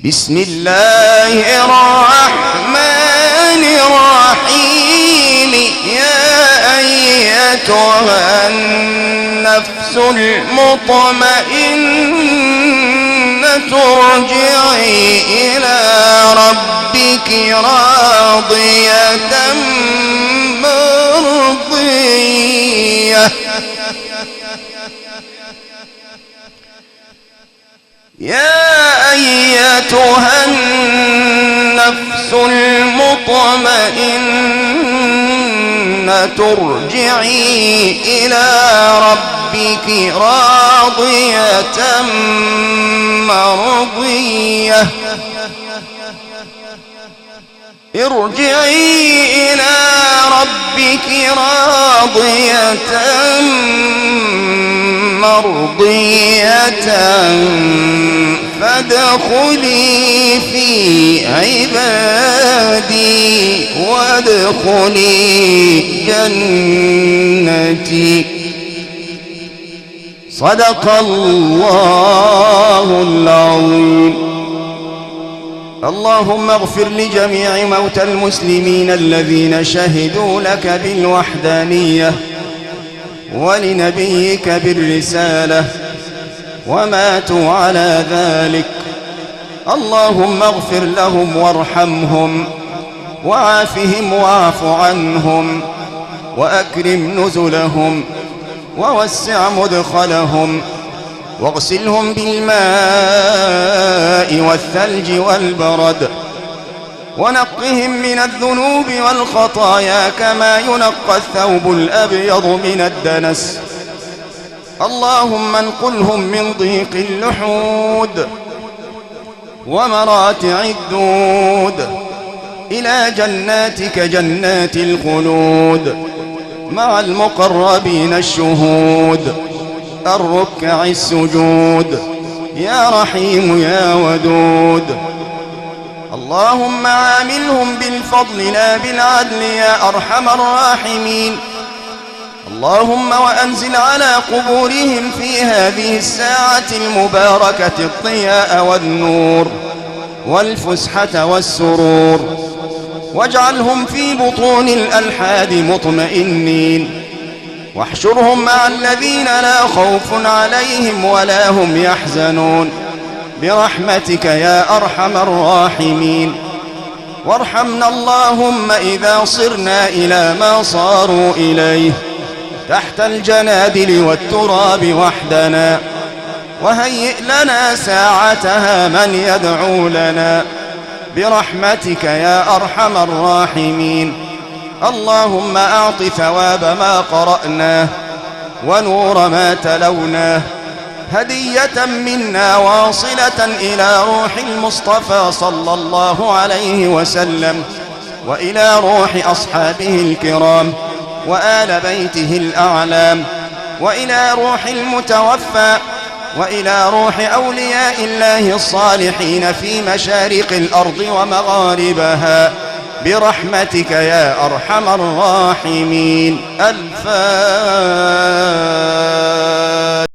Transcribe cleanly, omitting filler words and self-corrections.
بسم الله الرحمن الرحيم. يا أيتها النفس المطمئنة ارجعي إلى ربك راضية مرضية. يا أيتها النفس المطمئنة ارجعي إلى ربك راضية مرضية. ارجعي إلى ربك راضية مرضية فادخلي في عبادي وادخلي جنتي. صدق الله العظيم. اللهم اغفر لجميع موتى المسلمين الذين شهدوا لك بالوحدانية ولنبيك بالرسالة وماتوا على ذلك. اللهم اغفر لهم وارحمهم وعافهم واعف عنهم وأكرم نزلهم ووسع مدخلهم واغسلهم بالماء والثلج والبرد ونقهم من الذنوب والخطايا كما ينقى الثوب الأبيض من الدنس. اللهم انقلهم من ضيق اللحود ومراتع الدود إلى جناتك جنات الخلود مع المقربين الشهود الركع السجود يا رحيم يا ودود. اللهم عاملهم بالفضل لا بالعدل يا أرحم الراحمين. اللهم وأنزل على قبورهم في هذه الساعة المباركة الضياء والنور والفسحة والسرور واجعلهم في بطون الألحاد مطمئنين واحشرهم مع الذين لا خوف عليهم ولا هم يحزنون برحمتك يا أرحم الراحمين. وارحمنا اللهم إذا صرنا إلى ما صاروا إليه تحت الجنادل والتراب وحدنا وهيئ لنا ساعتها من يدعو لنا برحمتك يا أرحم الراحمين. اللهم أعط ثواب ما قرأناه ونور ما تلوناه هدية منا واصلة إلى روح المصطفى صلى الله عليه وسلم وإلى روح أصحابه الكرام وآل بيته الأعلام وإلى روح المتوفى وإلى روح أولياء الله الصالحين في مشارق الأرض ومغاربها برحمتك يا أرحم الراحمين. الفاتحة.